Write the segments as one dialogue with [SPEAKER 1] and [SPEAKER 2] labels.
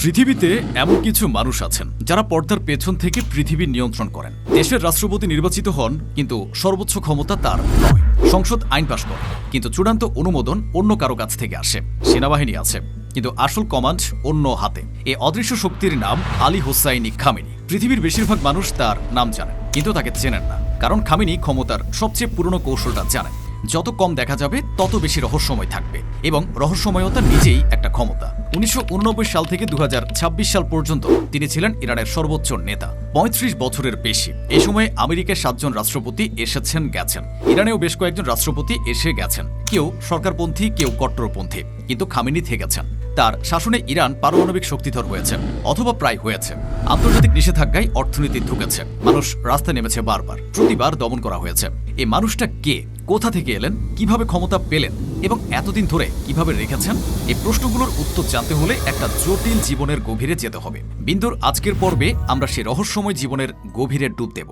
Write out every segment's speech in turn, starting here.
[SPEAKER 1] পৃথিবীতে এমন কিছু মানুষ আছেন যারা পর্দার পেছন থেকে পৃথিবী নিয়ন্ত্রণ করেন। দেশের রাষ্ট্রপতি নির্বাচিত হন, কিন্তু সর্বোচ্চ ক্ষমতা তার নয়। সংসদ আইন পাশ করে, কিন্তু চূড়ান্ত অনুমোদন অন্য কারো কাছ থেকে আসে। সেনাবাহিনী আছে, কিন্তু আসল কমান্ড অন্য হাতে। এই অদৃশ্য শক্তির নাম আলী হোসাইনি খামেনি। পৃথিবীর বেশিরভাগ মানুষ তার নাম জানেন, কিন্তু তাকে চেনেন না, কারণ খামেনি ক্ষমতার সবচেয়ে পুরনো কৌশলটা জানেন। যত কম দেখা যাবে তত বেশি রহস্যময় থাকবে, এবং রহস্যময়তা নিজেই একটা ক্ষমতা। 1989 সাল থেকে 2026 সাল পর্যন্ত তিনি ছিলেন ইরানের সর্বোচ্চ নেতা, 35 বছরের বেশি। এই সময়ে আমেরিকায় 7 জন রাষ্ট্রপতি এসেছেন গেছেন, ইরানেও বেশ কয়েকজন রাষ্ট্রপতি এসে গেছেন, কেউ সরকারপন্থী, কেউ কট্টরপন্থী, কিন্তু খামেনি থেকেছেন। তার শাসনে ইরান পারমাণবিক শক্তিধর হয়েছে, অথবা প্রায় হয়েছে। আন্তর্জাতিক নিষেধাজ্ঞায় অর্থনীতি ঢুকেছে, মানুষ রাস্তায় নেমেছে বারবার, প্রতিবার দমন করা হয়েছে। এই মানুষটা কে, কোথা থেকে এলেন, কিভাবে ক্ষমতা পেলেন, এবং এতদিন ধরে কিভাবে রেখেছেন? এই প্রশ্নগুলোর উত্তর জানতে হলে একটা জটিল জীবনের গভীরে যেতে হবে। বিন্দুর আজকের পর্বে আমরা সেই রহস্যময় জীবনের গভীরে ডুব দেব।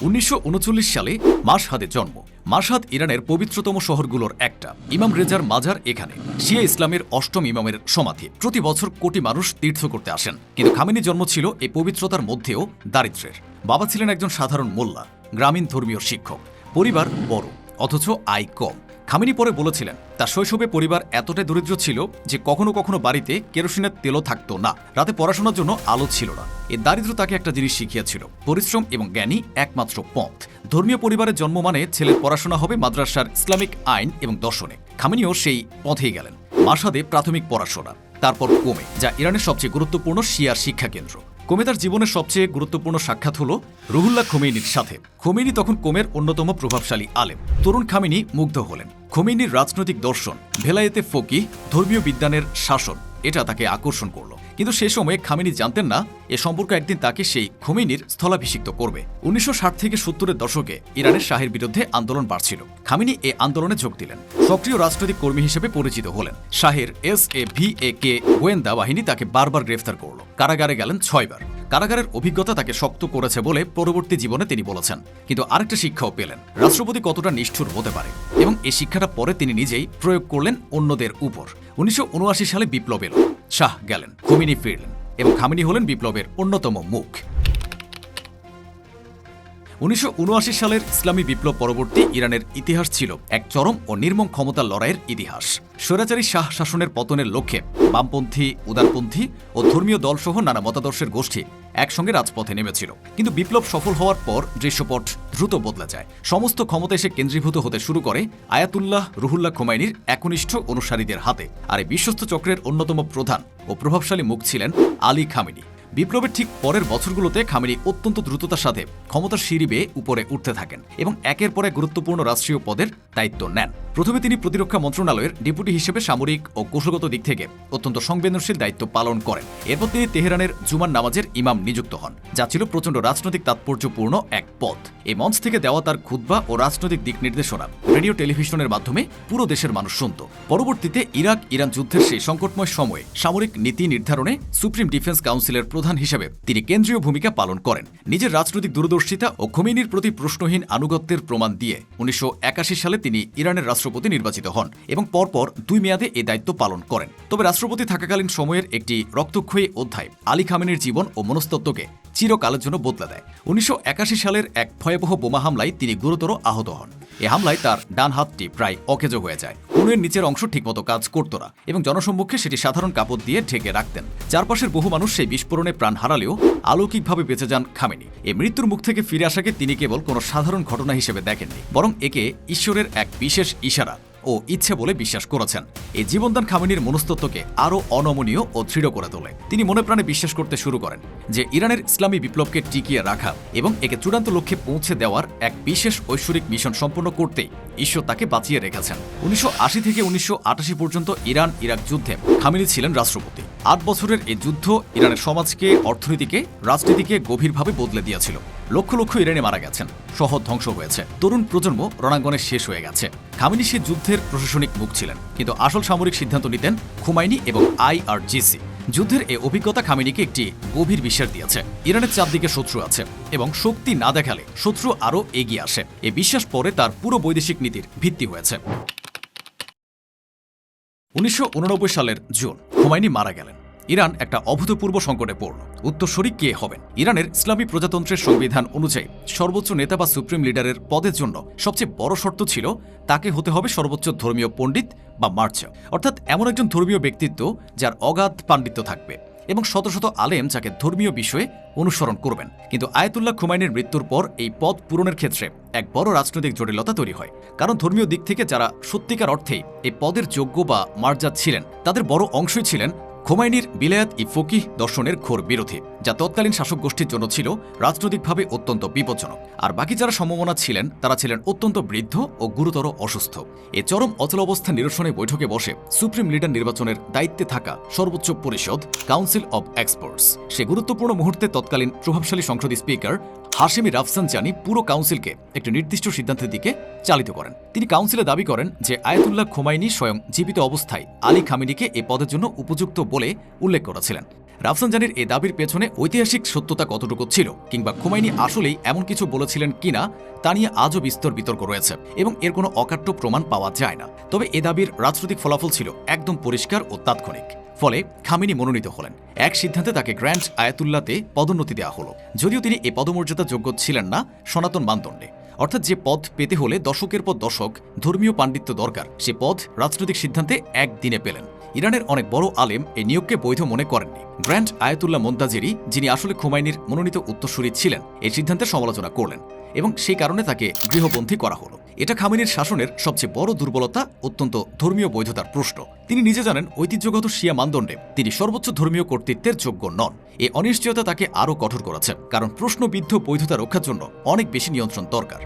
[SPEAKER 1] 1939 সালে মাশহাদে জন্ম। মাশহাদ ইরানের পবিত্রতম শহরগুলোর একটা। ইমাম রেজার মাজার এখানে, শিয়া ইসলামের 8ম ইমামের সমাধি। প্রতি বছর কোটি মানুষ তীর্থ করতে আসেন। কিন্তু খামেনির জন্ম ছিল এই পবিত্রতার মধ্যেও দারিদ্র্যের। বাবা ছিলেন একজন সাধারণ মোল্লা, গ্রামীণ ধর্মীয় শিক্ষক। পরিবার বড়, অথচ আয় কম। খামেনি পরে বলেছিলেন, তার শৈশবে পরিবার এতটাই দরিদ্র ছিল যে কখনো কখনো বাড়িতে কেরোসিনের তেলও থাকতো না, রাতে পড়াশোনার জন্য আলো ছিল না। এই দারিদ্র্য তাকে একটা জিনিস শিখিয়েছিল, পরিশ্রম এবং জ্ঞানই একমাত্র পথ। ধর্মীয় পরিবারের জন্ম মানে ছেলের পড়াশোনা হবে মাদ্রাসার ইসলামিক আইন এবং দর্শনে। খামেনিও সেই পথেই গেলেন। মাশহাদে প্রাথমিক পড়াশোনা, তারপর কোমে, যা ইরানের সবচেয়ে গুরুত্বপূর্ণ শিয়ার শিক্ষা কেন্দ্র। কোমে তার জীবনের সবচেয়ে গুরুত্বপূর্ণ সাক্ষাৎ হল রুহুল্লাহ খোমেনির সাথে। খোমেনি তখন কোমের অন্যতম প্রভাবশালী আলেম। তরুণ খামেনি মুগ্ধ হলেন। খোমেনির রাজনৈতিক দর্শন, ভেলায়েতে ফকিহ, ধর্মীয় বিজ্ঞানের শাসন, এটা তাকে আকর্ষণ করল। কিন্তু সে সময়ে খামেনি জানতেন না এ সম্পর্ক একদিন তাকে সেই খোমেনির স্থলাভিষিক্ত করবে। 1960 থেকে 70-এর দশকে ইরানের শাহের বিরুদ্ধে আন্দোলন বাড়ছিল। খামেনি এ আন্দোলনে যোগ দিলেন, সক্রিয় রাজনৈতিক কর্মী হিসেবে পরিচিত হলেন। শাহের SAVAK গোয়েন্দা বাহিনী তাকে বারবার গ্রেফতার করল। কারাগারে গেলেন 6 বার। কারাগারের অভিজ্ঞতা তাকে শক্ত করেছে বলে পরবর্তী জীবনে তিনি বলেছেন। কিন্তু আরেকটা শিক্ষাও পেলেন, রাষ্ট্রপতি কতটা নিষ্ঠুর হতে পারে, এবং এই শিক্ষাটা পরে তিনি নিজেই প্রয়োগ করলেন অন্যদের উপর। 1979 সালে বিপ্লব এলো, শাহ গেলেন, খোমেনি ফিরলেন, এবং খামেনি হলেন বিপ্লবের অন্যতম মুখ। 1979 সালের ইসলামী বিপ্লব পরবর্তী ইরানের ইতিহাস ছিল এক চরম ও নির্মম ক্ষমতার লড়াইয়ের ইতিহাস। স্বৈরাচারী শাহ শাসনের পতনের লক্ষ্যে বামপন্থী, উদারপন্থী ও ধর্মীয় দলসহ নানা মতাদর্শের গোষ্ঠী একসঙ্গে রাজপথে নেমেছিল। কিন্তু বিপ্লব সফল হওয়ার পর দৃশ্যপট দ্রুত বদলে যায়। সমস্ত ক্ষমতা এসে কেন্দ্রীভূত হতে শুরু করে আয়াতুল্লাহ রুহুল্লাহ খোমেনির একনিষ্ঠ অনুসারীদের হাতে। আর এই বিশ্বস্ত চক্রের অন্যতম প্রধান ও প্রভাবশালী মুখ ছিলেন আলী খামেনি। বিপ্লবের ঠিক পরের বছরগুলোতে খামেনি অত্যন্ত দ্রুততার সাথে ক্ষমতার সিঁড়ি বেয়ে উপরে উঠতে থাকেন এবং একের পর এক গুরুত্বপূর্ণ রাষ্ট্রীয় পদের দায়িত্ব নেন। প্রথমে তিনি প্রতিরক্ষা মন্ত্রণালয়ের ডেপুটি হিসেবে সামরিক ও কৌশলগত দিক থেকে অত্যন্ত সংবেদনশীল দায়িত্ব পালন করেন। এরপর তিনি তেহরানের জুমার নামাজের ইমাম নিযুক্ত হন, যা ছিল প্রচণ্ড রাজনৈতিক তাৎপর্যপূর্ণ এক পদ। এই মঞ্চ থেকে দেওয়া তার খুতবা ও রাজনৈতিক দিক নির্দেশনা রেডিও টেলিভিশনের মাধ্যমে পুরো দেশের মানুষ শুনত। পরবর্তীতে ইরাক-ইরান যুদ্ধের সেই সংকটময় সময়ে সামরিক নীতি নির্ধারণে সুপ্রিম ডিফেন্স কাউন্সিলের প্রধান হিসেবে তিনি কেন্দ্রীয় ভূমিকা পালন করেন। নিজের রাজনৈতিক দূরদর্শিতা ও খোমেনির প্রতি প্রশ্নহীন আনুগত্যের প্রমাণ দিয়ে 1981 সালে তিনি ইরানের রাষ্ট্রপতি নির্বাচিত হন এবং পরপর 2 মেয়াদে এই দায়িত্ব পালন করেন। তবে রাষ্ট্রপতি থাকাকালীন সময়ের একটি রক্তক্ষয়ী অধ্যায় আলী খামেনির জীবন ও মনস্তত্ত্বকে চিরকালের জন্য বদলে দেয়। 1981 সালের এক ভয়াবহ বোমা হামলায় তিনি গুরুতর আহত হন। এই হামলায় তার ডান হাতটি প্রায় অকেজো হয়ে যায়। কনুয়ের নিচের অংশ ঠিকমতো কাজ করত না এবং জনসম্মুখে সেটি সাধারণ কাপড় দিয়ে ঢেকে রাখতেন। চারপাশের বহু মানুষ সেই বিস্ফোরণে প্রাণ হারালেও অলৌকিকভাবে বেঁচে যান খামেনি। এই মৃত্যুর মুখ থেকে ফিরে আসাকে তিনি কেবল কোনো সাধারণ ঘটনা হিসেবে দেখেননি, বরং একে ঈশ্বরের এক বিশেষ ইশারা ও ইচ্ছে বলে বিশ্বাস করেছেন। এই জীবনদান খামেনির মনস্তত্ত্বকে আরও অনমনীয় ও দৃঢ় করে তোলে। তিনি মনে প্রাণে বিশ্বাস করতে শুরু করেন যে ইরানের ইসলামী বিপ্লবকে টিকিয়ে রাখা এবং একে চূড়ান্ত লক্ষ্যে পৌঁছে দেওয়ার এক বিশেষ ঐশ্বরিক মিশন সম্পন্ন করতেই ঈশ্বর তাকে বাঁচিয়ে রেখেছেন। 1980 থেকে 1988 পর্যন্ত ইরান-ইরাক যুদ্ধে খামেনি ছিলেন রাষ্ট্রপতি। 8 বছরের এই যুদ্ধ ইরানের সমাজকে, অর্থনীতিকে, রাজনীতিকে গভীরভাবে বদলে দিয়েছিল। লক্ষ লক্ষ ইরানি মারা গেছেন, শহর ধ্বংস হয়েছে, তরুণ প্রজন্ম রণাঙ্গনে শেষ হয়ে গেছে। খামেনি সে যুদ্ধের প্রশাসনিক মুখ ছিলেন, কিন্তু আসল সামরিক সিদ্ধান্ত নিতেন খোমাইনি এবং IRGC। যুদ্ধের এই অভিজ্ঞতা খামেনিকে একটি গভীর বিশ্বাস দিয়েছে, ইরানের চারদিকে শত্রু আছে এবং শক্তি না দেখালে শত্রু আরও এগিয়ে আসে। এই বিশ্বাস পরে তার পুরো বৈদেশিক নীতির ভিত্তি হয়েছে। 1989 সালের জুন খোমাইনি মারা গেলেন। ইরান একটা অভূতপূর্ব সংকটে পড়ল। উত্তরসূরি কে হবেন? ইরানের ইসলামী প্রজাতন্ত্রের সংবিধান অনুযায়ী সর্বোচ্চ নেতা বা সুপ্রিম লিডারের পদের জন্য সবচেয়ে বড় শর্ত ছিল তাকে হতে হবে সর্বোচ্চ ধর্মীয় পণ্ডিত বা মার্চা, অর্থাৎ এমন একজন ধর্মীয় ব্যক্তিত্ব যার অগাধ পাণ্ডিত্য থাকবে এবং শত শত আলেম যাকে ধর্মীয় বিষয়ে অনুসরণ করবেন। কিন্তু আয়াতুল্লাহ খুমাইনির মৃত্যুর পর এই পদ পূরণের ক্ষেত্রে এক বড় রাজনৈতিক জটিলতা তৈরি হয়। কারণ ধর্মীয় দিক থেকে যারা সত্যিকার অর্থেই এই পদের যোগ্য বা মার্জাত ছিলেন তাদের বড় অংশই ছিলেন খোমাইনির বিলায়াত ই ফকিহ দর্শনের ঘোর বিরোধী, যা তৎকালীন শাসক গোষ্ঠীর জন্য ছিল রাজনৈতিকভাবে অত্যন্ত বিপজ্জনক। আর বাকি যারা সমমনা ছিলেন তারা ছিলেন অত্যন্ত বৃদ্ধ ও গুরুতর অসুস্থ। এই চরম অচলাবস্থা নিরসনে বৈঠকে বসে সুপ্রিম লিডার নির্বাচনের দায়িত্বে থাকা সর্বোচ্চ পরিষদ কাউন্সিল অব এক্সপার্টস সে গুরুত্বপূর্ণ মুহূর্তে তৎকালীন প্রভাবশালী সংসদ স্পিকার হাশেমি রাফসানজানি পুরো কাউন্সিলকে একটি নির্দিষ্ট সিদ্ধান্তের দিকে চালিত করেন। তিনি কাউন্সিলে দাবি করেন যে আয়াতুল্লাহ খোমাইনি স্বয়ং জীবিত অবস্থায় আলী খামেনিকে এ পদের জন্য উপযুক্ত বলে উল্লেখ করেছিলেন। রাফসানজানির এ দাবির পেছনে ঐতিহাসিক সত্যতা কতটুকু ছিল কিংবা খোমাইনি আসলেই এমন কিছু বলেছিলেন কিনা তা নিয়ে আজও বিস্তর বিতর্ক রয়েছে এবং এর কোনো অকাট্য প্রমাণ পাওয়া যায় না। তবে এ দাবির রাজনৈতিক ফলাফল ছিল একদম পরিষ্কার ও তাৎক্ষণিক। ফলে খামেনি মনোনীত হলেন। এক সিদ্ধান্তে তাকে গ্র্যান্ড আয়াতুল্লাতে পদোন্নতি দেওয়া হলো, যদিও তিনি এ পদমর্যাদা যোগ্য ছিলেন না সনাতন মানদণ্ডে। অর্থাৎ যে পদ পেতে হলে দশকের পর দশক ধর্মীয় পাণ্ডিত্য দরকার, সে পদ রাজনৈতিক সিদ্ধান্তে একদিনে পেলেন। ইরানের অনেক বড় আলেম এই নিয়োগকে বৈধ মনে করেননি। গ্র্যান্ড আয়াতুল্লাহ মোন্তাজিরি, যিনি আসলে খোমাইনির মনোনীত উত্তরসূরি ছিলেন, এই সিদ্ধান্তের সমালোচনা করলেন এবং সেই কারণে তাকে গৃহবন্দী করা হলো। এটা খামেনির শাসনের সবচেয়ে বড় দুর্বলতা, অত্যন্ত ধর্মীয় বৈধতার প্রশ্ন। তিনি নিজে জানেন ঐতিহ্যগত শিয়া মানদণ্ডে তিনি সর্বোচ্চ ধর্মীয় কর্তৃত্বের যোগ্য নন। এই অনিশ্চয়তা তাকে আরও কঠোর করেছে, কারণ প্রশ্নবিদ্ধ বৈধতা রক্ষার জন্য অনেক বেশি নিয়ন্ত্রণ দরকার।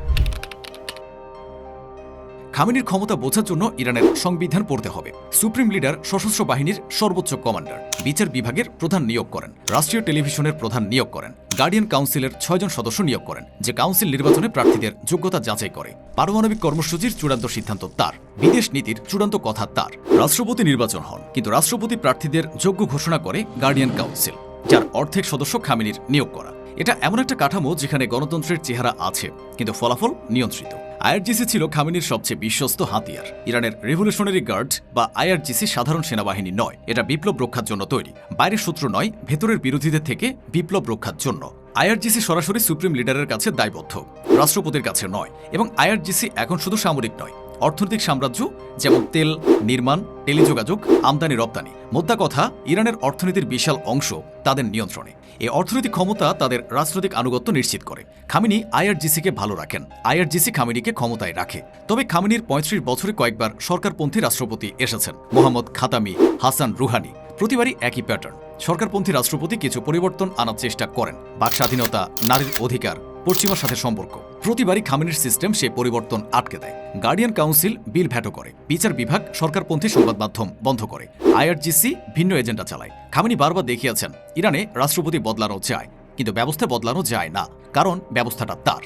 [SPEAKER 1] খামেনির ক্ষমতা বোঝার জন্য ইরানের সংবিধান পড়তে হবে। সুপ্রিম লিডার সশস্ত্র বাহিনীর সর্বোচ্চ কমান্ডার, বিচার বিভাগের প্রধান নিয়োগ করেন, রাষ্ট্রীয় টেলিভিশনের প্রধান নিয়োগ করেন, গার্ডিয়ান কাউন্সিলের 6 জন সদস্য নিয়োগ করেন, যে কাউন্সিল নির্বাচনে প্রার্থীদের যোগ্যতা যাচাই করে। পারমাণবিক কর্মসূচির চূড়ান্ত সিদ্ধান্ত তার, বিদেশ নীতির চূড়ান্ত কথা তার। রাষ্ট্রপতি নির্বাচন হন, কিন্তু রাষ্ট্রপতি প্রার্থীদের যোগ্য ঘোষণা করে গার্ডিয়ান কাউন্সিল, যার অর্ধেক সদস্য খামেনির নিয়োগ করা। এটা এমন একটা কাঠামো যেখানে গণতন্ত্রের চেহারা আছে, কিন্তু ফলাফল নিয়ন্ত্রিত। আইআরজিসি ছিল খামেনির সবচেয়ে বিশ্বস্ত হাতিয়ার। ইরানের রেভলিউশনারি গার্ড বা আইআরজিসি সাধারণ সেনাবাহিনী নয়, এটা বিপ্লব রক্ষার জন্য তৈরি। বাইরের শত্রু নয়, ভেতরের বিরোধীদের থেকে বিপ্লব রক্ষার জন্য। আইআরজিসি সরাসরি সুপ্রিম লিডারের কাছে দায়বদ্ধ, রাষ্ট্রপতির কাছে নয়। এবং আইআরজিসি এখন শুধু সামরিক নয়, অর্থনৈতিক সাম্রাজ্য, যেমন তেল, নির্মাণ, টেলিযোগাযোগ, আমদানি রপ্তানি। মোদ্দা কথা, ইরানের অর্থনীতির বিশাল অংশ তাদের নিয়ন্ত্রণে। এই অর্থনৈতিক ক্ষমতা তাদের রাজনৈতিক আনুগত্য নিশ্চিত করে। খামেনি আইআরজিসিকে ভালো রাখেন, আইআরজিসি খামেনিকে ক্ষমতায় রাখে। তবে খামেনির 35 বছরে কয়েকবার সরকারপন্থী রাষ্ট্রপতি এসেছেন, মোহাম্মদ খাতামি, হাসান রুহানি। প্রতিবারই একই প্যাটার্ন। সরকারপন্থী রাষ্ট্রপতি কিছু পরিবর্তন আনার চেষ্টা করেন, বাক স্বাধীনতা, নারীর অধিকার, পশ্চিমার সাথে সম্পর্ক। প্রতিবারই খামেনির সিস্টেম সে পরিবর্তন আটকে দেয়। গার্ডিয়ান কাউন্সিল বিল ভ্যাটো করে, বিচার বিভাগ সরকারপন্থী সংবাদ মাধ্যম বন্ধ করে, আইআরজিসি ভিন্ন এজেন্ডা চালায়। খামেনি বারবার দেখিয়েছেন ইরানে রাষ্ট্রপতি বদলানো যায়, কিন্তু ব্যবস্থা বদলানো যায় না, কারণ ব্যবস্থাটা তার।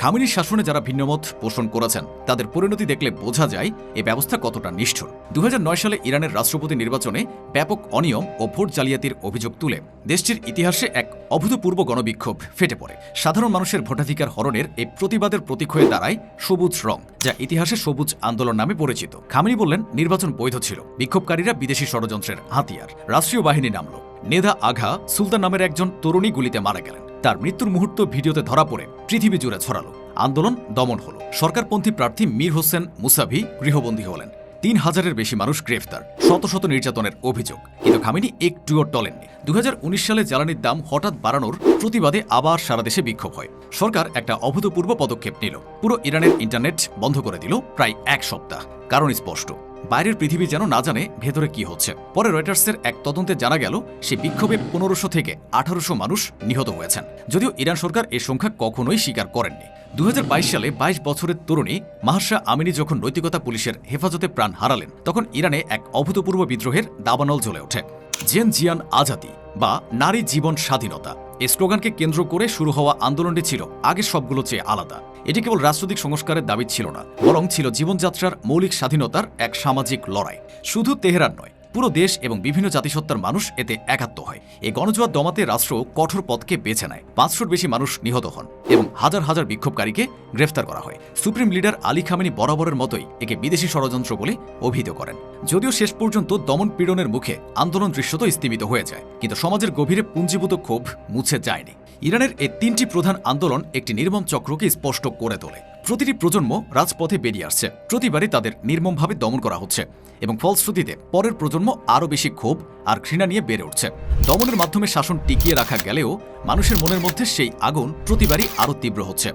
[SPEAKER 1] খামেনির শাসনে যারা ভিন্নমত পোষণ করেছেন তাদের পরিণতি দেখলে বোঝা যায় এ ব্যবস্থা কতটা নিষ্ঠুর। 2009 সালে ইরানের রাষ্ট্রপতি নির্বাচনে ব্যাপক অনিয়ম ও ভোট জালিয়াতির অভিযোগ তুলে দেশটির ইতিহাসে এক অভূতপূর্ব গণবিক্ষোভ ফেটে পড়ে। সাধারণ মানুষের ভোটাধিকার হরণের এই প্রতিবাদের প্রতীক হয়ে দাঁড়ায় সবুজ রং, যা ইতিহাসে সবুজ আন্দোলন নামে পরিচিত। খামেনি বললেন নির্বাচন বৈধ ছিল, বিক্ষোভকারীরা বিদেশি ষড়যন্ত্রের হাতিয়ার। রাষ্ট্রীয় বাহিনী নামল। নেদা আগা সুলতান নামের একজন তরুণী গুলিতে মারা গেলেন। তার মৃত্যুর মুহূর্ত ভিডিওতে ধরা পড়ে পৃথিবী জুড়ে ছড়ালো। আন্দোলন দমন হল। সরকারপন্থী প্রার্থী মীর হোসেন মুসাভি গৃহবন্দী হলেন। 3000-এর বেশি মানুষ গ্রেফতার, শত শত নির্যাতনের অভিযোগ। কিন্তু খামেনি একটুও টলেননি। 2019 সালে জ্বালানির দাম হঠাৎ বাড়ানোর প্রতিবাদে আবার সারা দেশে বিক্ষোভ হয়। সরকার একটা অভূতপূর্ব পদক্ষেপ নিল, পুরো ইরানের ইন্টারনেট বন্ধ করে দিল প্রায় 1 সপ্তাহ। কারণ স্পষ্ট, বাইরের পৃথিবী যেন না জানে ভেতরে কি হচ্ছে। পরে রয়টার্সের এক তদন্তে জানা গেল সে বিক্ষোভে 1500 থেকে 1800 মানুষ নিহত হয়েছেন, যদিও ইরান সরকার এ সংখ্যা কখনোই স্বীকার করেননি। 2022 সালে 22 বছরের তরুণী মাহসা আমিনি যখন নৈতিকতা পুলিশের হেফাজতে প্রাণ হারালেন, তখন ইরানে এক অভূতপূর্ব বিদ্রোহের দাবানল জ্বলে ওঠে। জেন জিয়ান আজাদি বা নারী জীবন স্বাধীনতা, এই স্লোগানকে কেন্দ্র করে শুরু হওয়া আন্দোলনটি ছিল আগের সবগুলো চেয়ে আলাদা। এটি কেবল রাজনৈতিক সংস্কারের দাবি ছিল না, বরং ছিল জীবনযাত্রার মৌলিক স্বাধীনতার এক সামাজিক লড়াই। শুধু তেহরান নয়, পুরো দেশ এবং বিভিন্ন জাতিসত্তার মানুষ এতে একাত্ম হয়। এই গণজোয়ার দমাতে রাষ্ট্র কঠোর পথকে বেছে নেয়। 500-র বেশি মানুষ নিহত হন এবং হাজার হাজার বিক্ষোভকারীকে গ্রেফতার করা হয়। সুপ্রিম লিডার আলী খামেনি বরাবরের মতোই একে বিদেশি ষড়যন্ত্র বলে অভিহিত করেন। যদিও শেষ পর্যন্ত দমন পীড়নের মুখে আন্দোলন দৃশ্যত স্থিমিত হয়ে যায়, কিন্তু সমাজের গভীরে পুঞ্জীভূত ক্ষোভ মুছে যায়নি। ইরানের এই 3টি প্রধান আন্দোলন একটি নির্মম চক্রকে স্পষ্ট করে তোলে। প্রতিটি প্রজন্ম রাজপথে বেরিয়ে আসছে, প্রতিবারই তাদের নির্মমভাবে দমন করা হচ্ছে এবং ফলশ্রুতিতে পরের প্রজন্ম আরও বেশি ক্ষোভ আর ঘৃণা নিয়ে বেড়ে উঠছে। দমনের মাধ্যমে শাসন টিকিয়ে রাখা গেলেও মানুষের মনের মধ্যে সেই আগুন প্রতিবারই আরও তীব্র হচ্ছে।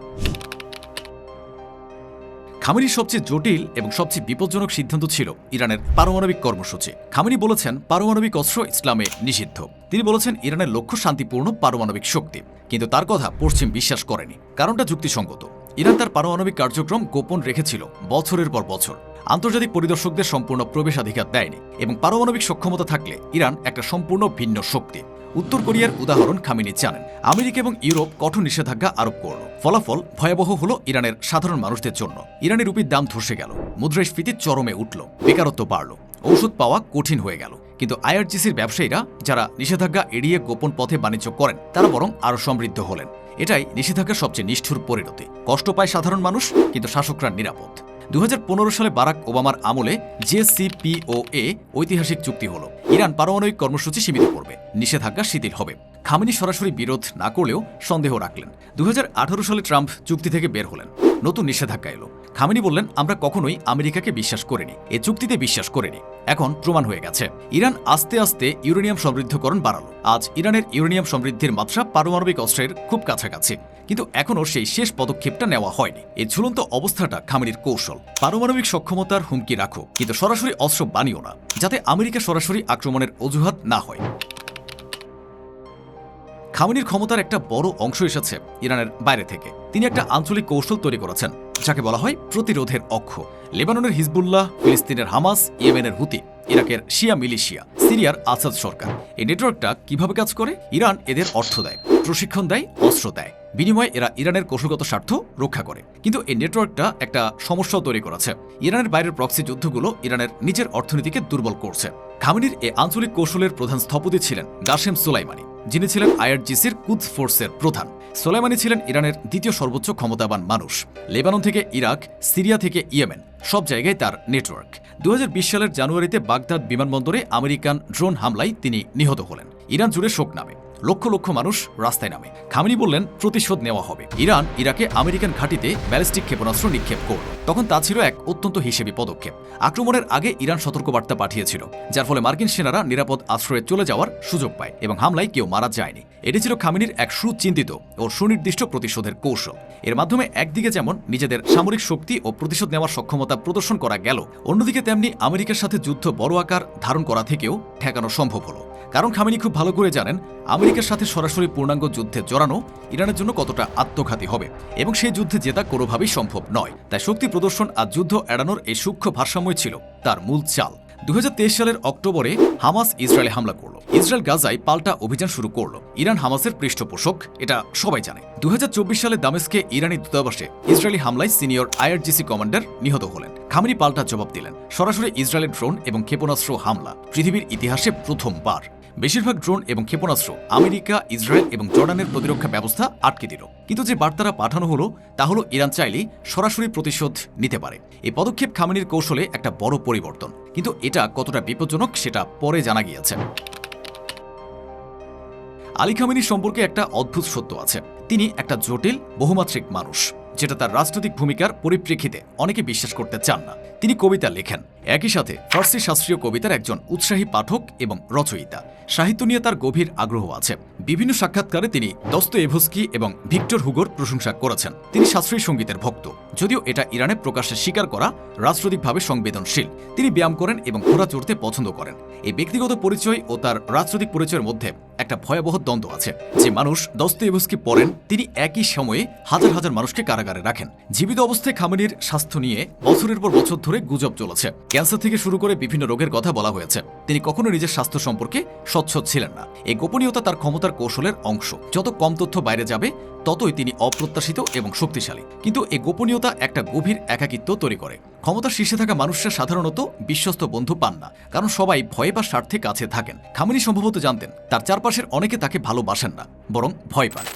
[SPEAKER 1] খামেনির সবচেয়ে জটিল এবং সবচেয়ে বিপজ্জনক সিদ্ধান্ত ছিল ইরানের পারমাণবিক কর্মসূচি। খামেনি বলেছেন পারমাণবিক অস্ত্র ইসলামে নিষিদ্ধ। তিনি বলেছেন ইরানের লক্ষ্য শান্তিপূর্ণ পারমাণবিক শক্তি, কিন্তু তার কথা পশ্চিম বিশ্বাস করেনি। কারণটা যুক্তিসঙ্গত। ইরান তার পারমাণবিক কার্যক্রম গোপন রেখেছিল বছরের পর বছর, আন্তর্জাতিক পরিদর্শকদের সম্পূর্ণ প্রবেশাধিকার দেয়নি এবং পারমাণবিক সক্ষমতা থাকলে ইরান একটা সম্পূর্ণ ভিন্ন শক্তি। উত্তর কোরিয়ার উদাহরণ খামেনি জানেন। আমেরিকা এবং ইউরোপ কঠোর নিষেধাজ্ঞা আরোপ করল। ফলাফল ভয়াবহ হলো ইরানের সাধারণ মানুষদের জন্য। ইরানের রুপির দাম ধসে গেল, মুদ্রাস্ফীতি চরমে উঠল, বেকারত্ব বাড়ল, ঔষধ পাওয়া কঠিন হয়ে গেল। কিন্তু আইআরজিসির ব্যবসায়ীরা, যারা নিষেধাজ্ঞা এড়িয়ে গোপন পথে বাণিজ্য করেন, তারা বরং আরও সমৃদ্ধ হলেন। এটাই নিষেধাজ্ঞার সবচেয়ে নিষ্ঠুর পরিণতি। কষ্ট পায় সাধারণ মানুষ, কিন্তু শাসকরা নিরাপদ। 2015 সালে বারাক ওবামার আমলে জেসিপিওএ ঐতিহাসিক চুক্তি হল। ইরান পারমাণবিক কর্মসূচি সীমিত করবে, নিষেধাজ্ঞা শিথিল হবে। খামেনি সরাসরি বিরোধ না করলেও সন্দেহ রাখলেন। 2018 সালে ট্রাম্প চুক্তি থেকে বের হলেন, নতুন নিষেধাজ্ঞা এলো। খামেনি বললেন, আমরা কখনোই আমেরিকাকে বিশ্বাস করিনি, এ চুক্তিতে বিশ্বাস করিনি। এখন প্রমাণ হয়ে গেছে। ইরান আস্তে আস্তে ইউরেনিয়াম সমৃদ্ধকরণ বাড়ালো। আজ ইরানের ইউরেনিয়াম সমৃদ্ধির মাত্রা পারমাণবিক অস্ত্রের খুব কাছাকাছি, কিন্তু এখনও সেই শেষ পদক্ষেপটা নেওয়া হয়নি। এই ঝুলন্ত অবস্থাটা খামেনির কৌশল। পারমাণবিক সক্ষমতার হুমকি রাখো, কিন্তু সরাসরি অস্ত্র বানিও না, যাতে আমেরিকা সরাসরি আক্রমণের অজুহাত না হয়। খামেনির ক্ষমতার একটা বড় অংশ এসেছে ইরানের বাইরে থেকে। তিনি একটা আঞ্চলিক কৌশল তৈরি করেছেন, যাকে বলা হয় প্রতিরোধের অক্ষ। লেবাননের হিজবুল্লাহ, ফিলিস্তিনের হামাস, ইয়েমেনের হুতি, ইরাকের শিয়া মিলিশিয়া, সিরিয়ার আসাদ সরকার। এই নেটওয়ার্কটা কিভাবে কাজ করে? ইরান এদের অর্থ দেয়, প্রশিক্ষণ দেয়, অস্ত্র দেয়। বিনিময়ে এরা ইরানের কৌশলগত স্বার্থ রক্ষা করে। কিন্তু এই নেটওয়ার্কটা একটা সমস্যাও তৈরি করেছে। ইরানের বাইরের প্রক্সি যুদ্ধগুলো ইরানের নিজের অর্থনীতিকে দুর্বল করছে। খামেনির এই আঞ্চলিক কৌশলের প্রধান স্থপতি ছিলেন কাসেম সোলাইমানি, যিনি ছিলেন আইআরজিসির কুদস ফোর্সের প্রধান। সোলাইমানি ছিলেন ইরানের দ্বিতীয় সর্বোচ্চ ক্ষমতাবান মানুষ। লেবানন থেকে ইরাক, সিরিয়া থেকে ইয়েমেন, সব জায়গায় তার নেটওয়ার্ক। 2020 সালের জানুয়ারিতে বাগদাদ বিমানবন্দরে আমেরিকান ড্রোন হামলায় তিনি নিহত হলেন। ইরান জুড়ে শোক নামে, লক্ষ লক্ষ মানুষ রাস্তায় নামে। খামেনি বললেন, প্রতিশোধ নেওয়া হবে। ইরান ইরাকে আমেরিকান ঘাঁটিতে ব্যালিস্টিক ক্ষেপণাস্ত্র নিক্ষেপ করল। তখন তা ছিল এক অত্যন্ত হিসেবি পদক্ষেপ। আক্রমণের আগে ইরান সতর্কবার্তা পাঠিয়েছিল, যার ফলে মার্কিন সেনারা নিরাপদ আশ্রয়ে চলে যাওয়ার সুযোগ পায় এবং হামলায় কেউ মারা যায়নি। এটি ছিল খামেনির এক সুচিন্তিত ও সুনির্দিষ্ট প্রতিশোধের কৌশল। এর মাধ্যমে একদিকে যেমন নিজেদের সামরিক শক্তি ও প্রতিশোধ নেওয়ার সক্ষমতা প্রদর্শন করা গেল, অন্যদিকে তেমনি আমেরিকার সাথে যুদ্ধ বড় আকার ধারণ করা থেকেও ঠেকানো সম্ভব হলো। কারণ খামেনি খুব ভালো করে জানেন আমেরিকার সাথে সরাসরি পূর্ণাঙ্গ যুদ্ধে জড়ানো ইরানের জন্য কতটা আত্মঘাতী হবে এবং সেই যুদ্ধে জেতা কোনোভাবেই সম্ভব নয়। তাই শক্তি প্রদর্শন আর যুদ্ধ এড়ানোর এই সূক্ষ্ম ভারসাম্যই ছিল তার মূল চাল। 2023 সালের অক্টোবরে হামাস ইসরায়েলে হামলা করল। ইসরায়েল গাজায় পাল্টা অভিযান শুরু করল। ইরান হামাসের পৃষ্ঠপোষক, এটা সবাই জানে। 2024 সালে দামেস্কে ইরানি দূতাবাসে ইসরায়েলি হামলায় সিনিয়র আইআরজিসি কমান্ডার নিহত হলেন। খামেনি পাল্টা জবাব দিলেন, সরাসরি ইসরায়েলের ড্রোন এবং ক্ষেপণাস্ত্র হামলা পৃথিবীর ইতিহাসে প্রথমবার। বেশিরভাগ ড্রোন এবং ক্ষেপণাস্ত্র আমেরিকা, ইসরায়েল এবং জর্ডানের প্রতিরক্ষা ব্যবস্থা আটকে দিল। কিন্তু যে বার্তাটা পাঠানো হলো তা হলো ইরান চাইলেই সরাসরি প্রতিশোধ নিতে পারে। এই পদক্ষেপ খামেনির কৌশলে একটা বড় পরিবর্তন, কিন্তু এটা কতটা বিপজ্জনক সেটা পরে জানা গিয়েছে। আলী খামেনি সম্পর্কে একটা অদ্ভুত সত্য আছে। তিনি একটা জটিল বহুমাত্রিক মানুষ, যেটা তার রাজনৈতিক ভূমিকার পরিপ্রেক্ষিতে অনেকে বিশ্বাস করতে চান না। তিনি কবিতা লেখেন, একই সাথে ফার্সি শাস্ত্রীয় কবিতার একজন উৎসাহী পাঠক এবং রচয়িতা। সাহিত্য নিয়ে তার গভীর আগ্রহ আছে। বিভিন্ন সাক্ষাৎকারে তিনি দস্তয়েভস্কি এবং ভিক্টর হুগোর প্রশংসা করেছেন। তিনি শাস্ত্রীয় সঙ্গীতের ভক্ত, যদিও এটা ইরানে প্রকাশ্যে স্বীকার করা রাজনৈতিকভাবে সংবেদনশীল। তিনি ব্যায়াম করেন এবং ঘোড়া চড়তে পছন্দ করেন। এই ব্যক্তিগত পরিচয় ও তার রাজনৈতিক পরিচয়ের মধ্যে একটা ভয়াবহ দ্বন্দ্ব আছে। যে মানুষ দস্তয়েভস্কি পড়েন, তিনি একই সময়ে হাজার হাজার মানুষকে কারাগারে রাখেন। জীবিত অবস্থায় খামেনির স্বাস্থ্য নিয়ে বছরের পর বছর ধরে গুজব চলেছে। ক্যান্সার থেকে শুরু করে বিভিন্ন রোগের কথা বলা হয়েছে। তিনি কখনো নিজের স্বাস্থ্য সম্পর্কে স্বচ্ছল ছিলেন না। এই গোপনীয়তা তার ক্ষমতার কৌশলের অংশ। যত কম তথ্য বাইরে যাবে ততই তিনি অপ্রত্যাশিত এবং শক্তিশালী। কিন্তু এই গোপনীয়তা একটা গভীর একাকিত্ব তৈরি করে। ক্ষমতার শীর্ষে থাকা মানুষরা সাধারণত বিশ্বস্ত বন্ধু পান না, কারণ সবাই ভয়ে বা স্বার্থে কাছে থাকেন। খামেনি সম্ভবত জানতেন তার চারপাশের অনেকে তাকে ভালোবাসেন না, বরং ভয় পান।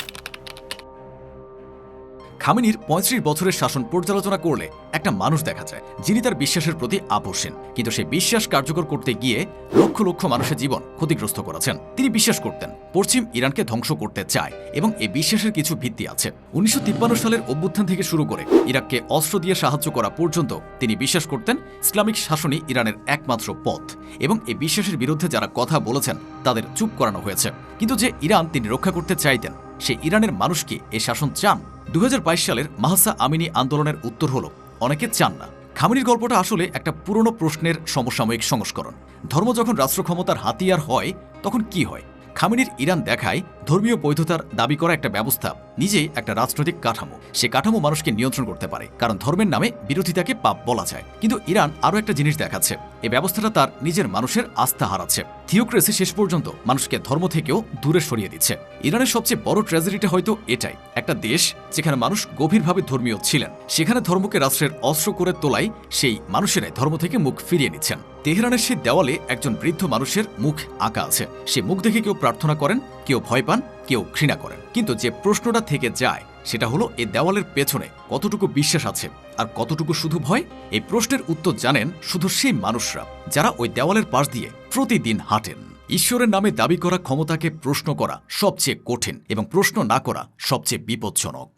[SPEAKER 1] খামেনির ৩৫ বছরের শাসন পর্যালোচনা করলে একটা মানুষ দেখা যায় যিনি তার বিশ্বাসের প্রতি আপোষহীন, কিন্তু সেই বিশ্বাস কার্যকর করতে গিয়ে লক্ষ লক্ষ মানুষের জীবন ক্ষতিগ্রস্ত করেছেন। তিনি বিশ্বাস করতেন পশ্চিম ইরানকে ধ্বংস করতে চায় এবং এই বিশ্বাসের কিছু ভিত্তি আছে। ১৯৫৩ সালের অভ্যুত্থান থেকে শুরু করে ইরাককে অস্ত্র দিয়ে সাহায্য করা পর্যন্ত তিনি বিশ্বাস করতেন ইসলামিক শাসনই ইরানের একমাত্র পথ, এবং এই বিশ্বাসের বিরুদ্ধে যারা কথা বলেছেন তাদের চুপ করানো হয়েছে। কিন্তু যে ইরান তিনি রক্ষা করতে চাইতেন, সে ইরানের মানুষ কি এই শাসন চান? ২০২২ সালের মাহসা আমিনি আন্দোলনের উত্তর হল অনেকে চান না। খামেনির গল্পটা আসলে একটা পুরনো প্রশ্নের সমসাময়িক সংস্করণ। ধর্ম যখন রাষ্ট্র ক্ষমতার হাতিয়ার হয় তখন কি হয়? খামেনির ইরান দেখায় ধর্মীয় বৈধতার দাবি করা একটা ব্যবস্থা নিজেই একটা রাজনৈতিক কাঠামো। সে কাঠামো মানুষকে নিয়ন্ত্রণ করতে পারে, কারণ ধর্মের নামে বিরোধিতাকে পাপ বলা যায়। কিন্তু ইরান আরও একটা জিনিস দেখাচ্ছে, এই ব্যবস্থাটা তার নিজের মানুষের আস্থা হারাচ্ছে। থিওক্রেসি শেষ পর্যন্ত মানুষকে ধর্ম থেকেও দূরে সরিয়ে দিচ্ছে। ইরানের সবচেয়ে বড় ট্র্যাজেডিটা হয়তো এটাই, একটা দেশ যেখানে মানুষ গভীরভাবে ধর্মীয় ছিলেন, সেখানে ধর্মকে রাষ্ট্রের অস্ত্র করে তোলাই সেই মানুষেরাই ধর্ম থেকে মুখ ফিরিয়ে নিচ্ছেন। তেহরানের সেই দেওয়ালে একজন বৃদ্ধ মানুষের মুখ আঁকা আছে। সে মুখ দেখে কেউ প্রার্থনা করেন, কেউ ভয় পান, কেউ ঘৃণা করেন। কিন্তু যে প্রশ্নটা থেকে যায় সেটা হলো এই দেওয়ালের পেছনে কতটুকু বিশ্বাস আছে আর কতটুকু শুধু ভয়? এই প্রশ্নের উত্তর জানেন শুধু সেই মানুষরা যারা ওই দেওয়ালের পাশ দিয়ে প্রতিদিন হাঁটেন। ঈশ্বরের নামে দাবি করা ক্ষমতাকে প্রশ্ন করা সবচেয়ে কঠিন, এবং প্রশ্ন না করা সবচেয়ে বিপজ্জনক।